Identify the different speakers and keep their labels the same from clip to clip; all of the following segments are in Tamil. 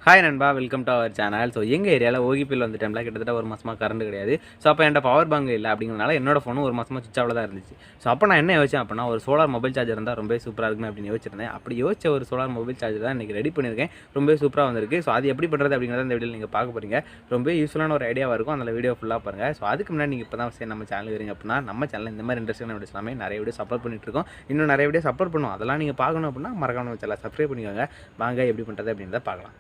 Speaker 1: ஹாய் நண்பா, welcome to our channel. So எங்கள் ஏரியாவில் ஓகிபியில் வந்த டைமில் கிட்டத்தட்ட ஒரு மாதமாக கரண்ட் கிடையாது. ஸோ அப்போ என்கிட்ட பவர் பேங்க் இல்லை அப்படிங்கிறனால என்னோட ஃபோனும் ஒரு மாதமாக சுவிட்ச் ஆஃபில் தான் இருந்துச்சு. ஸோ அப்போ நான் என்ன யோசிச்சேன் அப்படின்னா, ஒரு சோலார் மொபைல் சார்ஜர் இருந்தால் ரொம்ப சூப்பராக இருக்குமே அப்படின்னு யோசிச்சிருந்தேன். அப்படி யோசிச்ச ஒரு சோலார் மொபைல் சார்ஜர் தான் இன்றைக்கி ரெடி பண்ணியிருக்கேன். ரொம்ப சூப்பராக வந்திருக்கு. ஸோ அது எப்படி பண்ணுறது அப்படிங்கிறத இந்த வீடியோவில் நீங்கள் பார்க்க போகிறீங்க. ரொம்ப யூஸ்ஃபுல்லான ஒரு ஐடியாவாக இருக்கும். அந்த வீடியோ ஃபுல்லாக பாருங்கள். ஸோ அதுக்கு முன்னாடி நீங்கள் இப்போ தான் சரி நம்ம சேனல் வரீங்க அப்படின்னா, நம்ம சேனல் இந்த மாதிரி இன்ட்ரெஸ்டான வீடியோஸ் எல்லாமே நிறைய வீடியோ சப்போர்ட் பண்ணிட்டு இருக்கோம். இன்னும் நிறைய வீடியோ சப்போர்ட் பண்ணுவோம். அதெல்லாம் நீங்கள் பார்க்கணும் அப்படின்னா மறக்காம நம்ம சேனலை சப்ஸ்கிரைப் பண்ணிக்கோங்க. வாங்க எப்படி பண்ணுறது அப்படின்றத பார்க்கலாம்.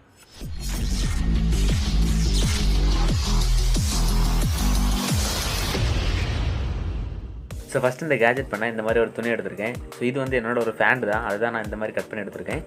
Speaker 1: ஸோ ஃபஸ்ட்டு இந்த கேஜெட் பண்ணால் இந்த மாதிரி ஒரு துணி எடுத்திருக்கேன். ஸோ இது வந்து என்னோட ஒரு ஃபேண்ட் தான், அதுதான் நான் இந்த மாதிரி கட் பண்ணி எடுத்திருக்கேன்.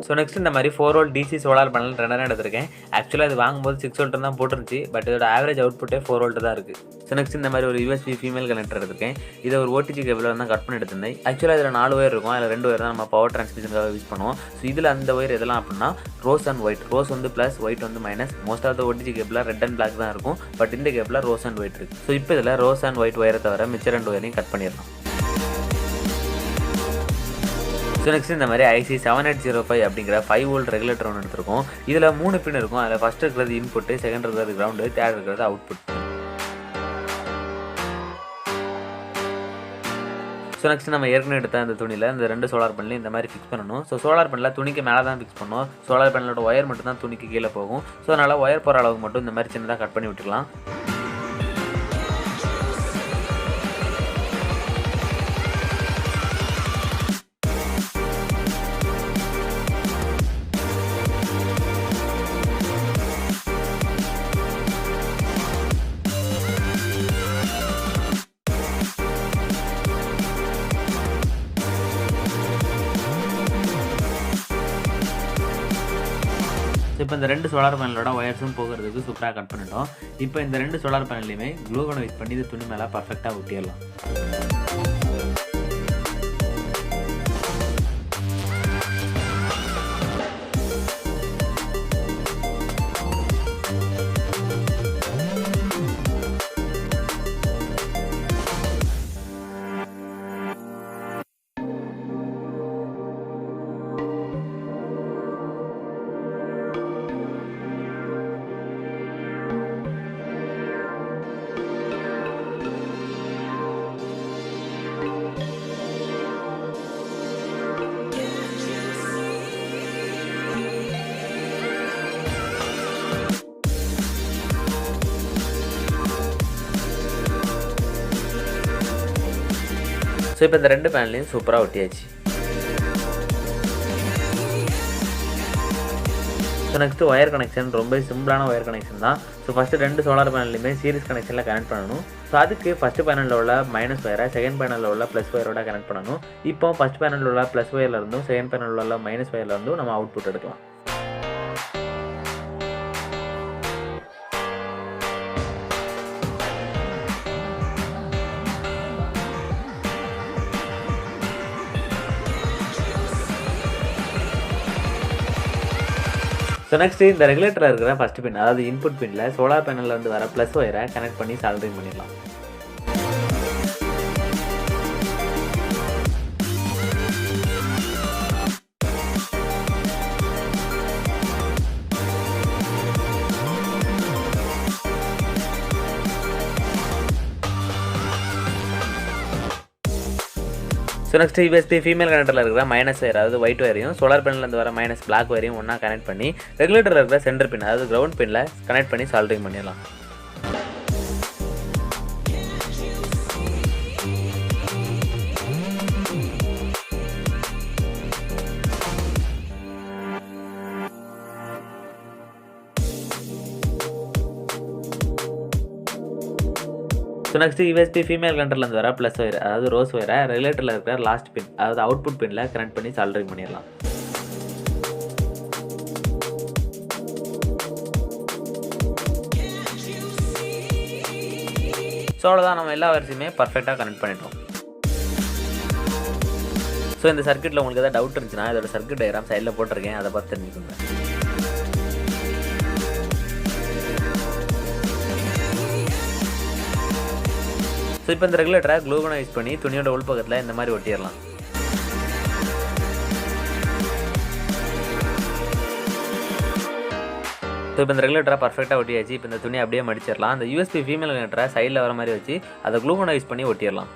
Speaker 1: ஸோ நெக்ஸ்ட் இந்த மாதிரி 4 வோல்ட் டிசி சோலார் பேனல் 2 எடுத்திருக்கேன். ஆக்சுவலாக இது வாங்கும்போது 6 வோல்ட் தான் போட்டுருந்துச்சு, பட் இதோட ஆவரேஜ் அவுட்புட்டே 4 வோல்ட் தான் இருக்குது. ஸோ நெக்ஸ்ட் இந்த மாதிரி ஒரு யூஎஸ்பி ஃபீமேல் கனெக்டர் எடுத்திருக்கேன். இதை ஒரு ஓடிஜி கேபிள் தான் கட் பண்ணி எடுத்திருந்தேன். ஆக்சுவலாக இதில் 4 ஒயர் இருக்கும், அதில் 2 ஒயர் தான் நம்ம பவர் டிரான்ஸ்மிஷனுக்காக யூஸ் பண்ணுவோம். ஸோ இதில் அந்த ஒயர் எதெல்லாம் அப்படின்னா ரோஸ் அண்ட் ஒயிட். ரோஸ் வந்து ப்ளஸ், ஒயிட் வந்து minus. Most of the OTG கேபிளில் ரெட் அண்ட் பிளாக் தான் இருக்கும், பட் இந்த கேபிளில் ரோஸ் அண்ட் ஒயிட் இருக்குது. ஸோ இப்போ இதில் ரோஸ் அண்ட் ஒயிட் ஒயரை தவிர மிச்ச 2 ஒயரையும் கட் பண்ணிடலாம். ஸோ நெக்ஸ்ட் இந்த மாதிரி ஐசி 7805 அப்படிங்கிற 5 வோல்ட் ரெகுலேட்டர் ஒன்று எடுத்திருக்கோம். இதில் 3 பின் இருக்கும். அதில் ஃபஸ்ட் இருக்கிறது இன்புட்டு, செகண்ட் இருக்கிறது கிரவுண்டு, தேர்ட் இருக்கிறது அவுட்புட். ஸோ நெக்ஸ்ட் நம்ம ஏற்கனவே எடுத்த அந்த துணியில் இந்த 2 சோலார் பேனலையும் இந்த மாதிரி ஃபிக்ஸ் பண்ணணும். ஸோ சோலார் பேனலில் துணிக்கு மேலே தான் ஃபிக்ஸ் பண்ணணும். சோலார் பேனலோட ஒயர் மட்டும் தான் துணிக்கு கீழே போகும். ஸோ அதனால் ஒயர் போகிற அளவுக்கு மட்டும் இந்த மாதிரி சின்னதாக கட் பண்ணி விட்டுக்கலாம். இப்போ இந்த 2 சோலார் பேனலோட ஒயர்ஸும் போகிறதுக்கு சூப்பராக கட் பண்ணிட்டோம். இப்போ இந்த 2 சோலார் பேனல்லையுமே க்ளூகன் யூஸ் பண்ணி இது துணி மேலே பர்ஃபெக்டாக ஒட்டிடலாம். ஸோ இப்போ இந்த 2 பேனலையும் சூப்பராக ஒட்டியாச்சு. ஸோ நெக்ஸ்ட்டு ஒயர் கனெக்ஷன் ரொம்ப சிம்பிளான ஒயர் கனெக்ஷன் தான். ஸோ ஃபஸ்ட்டு 2 சோலார் பேனல்லையுமே சீரிஸ் கனெக்ஷனில் கனெக்ட் பண்ணணும். ஸோ அதுக்கு ஃபஸ்ட்டு பேனலில் உள்ள மைனஸ் ஒயரை செகண்ட் பேனலில் உள்ள ப்ளஸ் ஒயரோட கனெக்ட் பண்ணணும். இப்போ ஃபஸ்ட் பேனலில் உள்ள ப்ளஸ் ஒயர்லேருந்தும் செகண்ட் பேனலில் உள்ள மைனஸ் ஒயர்லேருந்தும் நம்ம அவுட்புட் எடுக்கலாம். ஸோ நெக்ஸ்ட்டு இந்த ரெகுலேட்டரில் இருக்கிற ஃபஸ்ட் பின், அதாவது இன்புட் பின்னில் சோலார் பேனலில் வந்து வர ப்ளஸ் ஒயரை கனெக்ட் பண்ணி சால்டரிங் பண்ணிடலாம். ஸோ நெக்ஸ்ட் யூஎஸ்பி ஃபீமேல் கனெக்டரில் இருக்கிற மைனஸ் ஒயர், அதாவது ஒயிட் ஒயரையும் சோலார் பேனலேருந்து வர மைனஸ் பிளாக் ஒயரையும் ஒன்றா கனெக்ட் பண்ணி ரெகுலேட்டரில் இருக்கிற சென்டர் பின், அதாவது கிரவுண்ட் பின்னில் கனெக்ட் பண்ணி சால்டரிங் பண்ணிடலாம். ஸோ நெக்ஸ்ட் யூஎஸ்பி ஃபீமேல் கனெக்டர்லேருந்து வர ப்ளஸ் ஒயர், அதாவது ரோஸ் ஒயரை ரெகுலேட்டரில் இருக்கிற லாஸ்ட் பின், அதாவது அவுட்புட் பின்னில் கனெக்ட் பண்ணி சால்டரிங் பண்ணிடலாம். ஸோ அவ்வளோதான், நம்ம எல்லா வரிசையுமே பர்ஃபெக்டாக கனெக்ட் பண்ணிட்டோம். ஸோ இந்த சர்க்யூட்டில் உங்களுக்கு எதாவது டவுட் இருந்துச்சுன்னா இதோட சர்க்யூட் டயக்ராம் சைடில் போட்டிருக்கேன், அதை பார்த்து தெரிஞ்சுக்கோங்க. ஸோ இப்போ இந்த ரெகுலேட்டரை க்ளூகனை யூஸ் பண்ணி துணியோட உள்பக்கத்தில் இந்த மாதிரி ஒட்டிடலாம். இப்போ இந்த ரெகுலேட்டரை பர்ஃபெக்டாக ஒட்டியாச்சு. இப்போ இந்த துணி அப்படியே மடிச்சிடலாம். அந்த யூஎஸ்பி ஃபீமேல் கனெக்டரை சைடில் வர மாதிரி வச்சு அதை க்ளூகனை யூஸ் பண்ணி ஒட்டிடலாம்.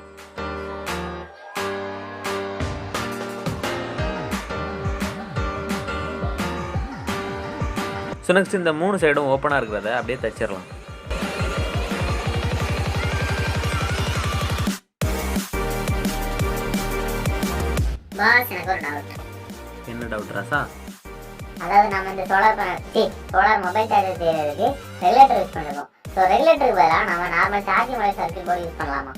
Speaker 1: ஸோ நெக்ஸ்ட் இந்த 3 சைடும் ஓப்பனாக இருக்கிறத அப்படியே தைச்சிடலாம்.
Speaker 2: பாஸ், எனக்கு ஒரு டவுட்.
Speaker 1: என்ன டவுட் ராசா?
Speaker 2: அதாவது நம்ம இந்த சோலார் மொபைல் சார்ஜர் செய்யறதுக்கு ரெகுலேட்டர் யூஸ் பண்ணிருக்கோம். ஸோ ரெகுலேட்டருக்கு பதிலாக நம்ம normal charging mobile circuit board use பண்ணலாமா?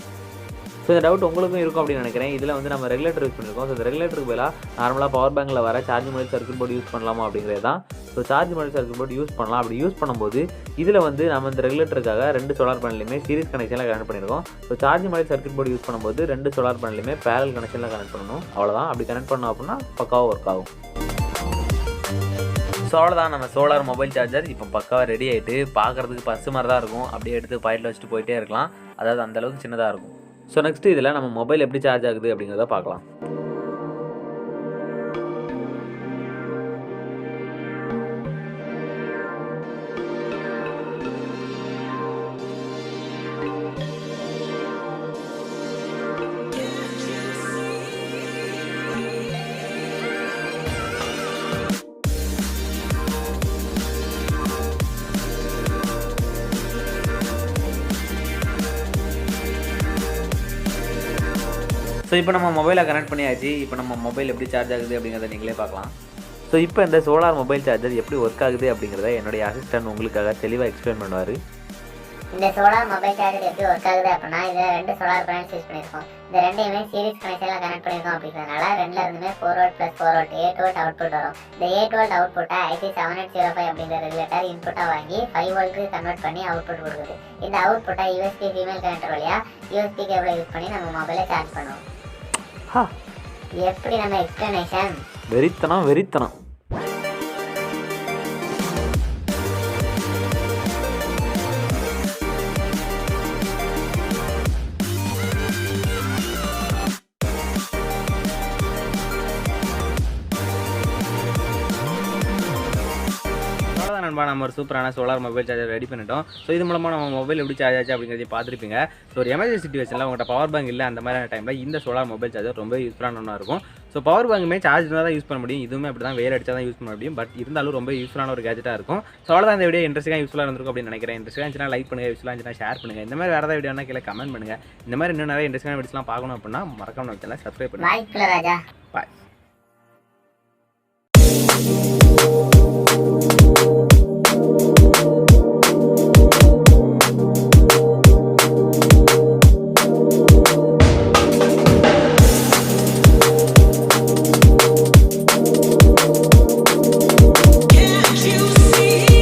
Speaker 1: ஸோ இந்த டவுட் உங்களுக்கும் இருக்கும் அப்படின்னு நினைக்கிறேன். இதில் வந்து நம்ம ரெகுலேட்டர் யூஸ் பண்ணியிருக்கோம். ஸோ இந்த ரெகுலேட்டருக்கு பதிலாக நார்மலாக பவர் பேங்கில் வர charging mobile circuit board use பண்ணலாமா அப்படிங்கிறது தான். So charge mobile circuit board use பண்ணலாம். அப்படி யூஸ் பண்ணும்போது இதில் வந்து நம்ம இந்த ரெகுலேட்டருக்காக 2 சோலார் பேனலையுமே சீரிஸ் கனெக்ஷனில் கனெக்ட் பண்ணியிருக்கோம். So charge mobile circuit board use பண்ணும்போது 2 சோலார் பேனலையுமே பேரல் கனெக்ஷனில் கனெக்ட் பண்ணணும். அவ்வளோதான். அப்படி கனெக்ட் பண்ணோம் அப்படின்னா பக்காவாக ஒர்க் ஆகும். ஸோ அவ்வளோதான், நம்ம சோலார் மொபைல் சார்ஜர் இப்போ பக்காவாக ரெடி ஆகிட்டு பார்க்குறதுக்கு பர்ஸு மாதிரி தான் இருக்கும். அப்படியே எடுத்து பாக்கெட்டில் வச்சுட்டு போயிட்டே இருக்கலாம். அதாவது அந்தளவுக்கு சின்னதாக இருக்கும். ஸோ நெக்ஸ்ட்டு இதில் நம்ம மொபைல் எப்படி சார்ஜ் ஆகுது அப்படிங்கிறத பார்க்கலாம். ஸோ இப்போ நம்ம மொபைலை கனெக்ட் பண்ணியாச்சு. இப்போ நம்ம மொபைல் எப்படி சார்ஜ் ஆகுது அப்படிங்கிறத நீங்களே பார்க்கலாம். ஸோ இப்போ இந்த சோலார் மொபைல் சார்ஜர் எப்படி ஒர்க் ஆகுது அப்படிங்கிறத என்னுடைய அசிஸ்டன்ட் உங்களுக்காக தெளிவாக எக்ஸ்பிளைன் பண்ணுவார்.
Speaker 2: இந்த சோலார் மொபைல் சார்ஜர் எப்படி ஒர்க் ஆகுது அப்படின்னா, இதில் 2 சோலார் பேனல்ஸ் யூஸ் பண்ணியிருக்கோம். இந்த ரெண்டையுமே சீரிஸ் கனெக்ஷனில் கனெக்ட் பண்ணியிருக்கோம். அப்படிங்கிறதுனால 2ல இருந்துமே 4 வோல்ட் + 4 வோல்ட் 8 வோல்ட் அவுட்புட் வரும். இந்த 8 வோல்ட் அவுட்புட்டை IC7805 அப்படிங்கிற ரெகுலேட்டர் இன்புட்டாக வாங்கி 5 வோல்ட்டுக்கு கன்வெர்ட் பண்ணி அவுட்புட் கொடுக்குது. இந்த அவுட்புட்டை யூஎஸ்பி ஃபீமேல் கனெக்டர் வழியாக யூஎஸ்பி கேபிளை யூஸ் பண்ணி நம்ம மொபைலை சார்ஜ் பண்ணுவோம். எப்படி நம்ம எக்ஸ்பிளனேஷன்?
Speaker 1: வெறித்தனம். நண்பா, நம்ம ஒரு சூப்பரான சோலார் மொபைல் சார்ஜர் ரெடி பண்ணிட்டோம். ஸோ இது மூலமாக நம்ம மொபைல் எப்படி சார்ஜ் ஆச்சு அப்படிங்கிறத பார்த்துருப்பீங்க. ஸோ ஒரு எமர்ஜென்சி சிச்சுவேஷனில் உங்கள்கிட்ட பவர் பேங்க் இல்லை, அந்த மாதிரியான டைமில் இந்த சோலார் மொபைல் சார்ஜர் ரொம்ப யூஸ்ஃபுல்லான இருக்கும். ஸோ பவர் பேங்குமே சார்ஜ் தான் யூஸ் பண்ண முடியும். இதுவுமே அப்படி தான் வேறு அடிச்சா தான் யூஸ் பண்ண முடியும். பட் இருந்தாலும் ரொம்ப யூஸ்ஃபுல்லான ஒரு கேஜெட்டாக இருக்கும். ஸோ அவ்வளோதான், இந்த வீடியோ இன்ட்ரெஸ்ட்டாக யூஸ்ஃபுல்லாக இருந்திருக்கும் அப்படின்னு நினைக்கிறேன். இன்ட்ரெஸ்ட்டாக இருந்துச்சுன்னா லைக் பண்ணுங்கள், யூஸ்ஃபுல்லாக இருந்துச்சுன்னா ஷேர் பண்ணுங்கள். இந்த மாதிரி வேறு ஏதாவது வீடியோனா கீழே கமெண்ட் பண்ணுங்கள். இந்த மாதிரி இன்னும் நிறைய இன்ட்ரெஸ்ட்டான வீடியோஸ்லாம் பார்க்கணும் அப்படின்னா மறக்காம நம்ம சேனலை சப்ஸ்கிரைப் பண்ணுங்கள்.
Speaker 2: பாய்.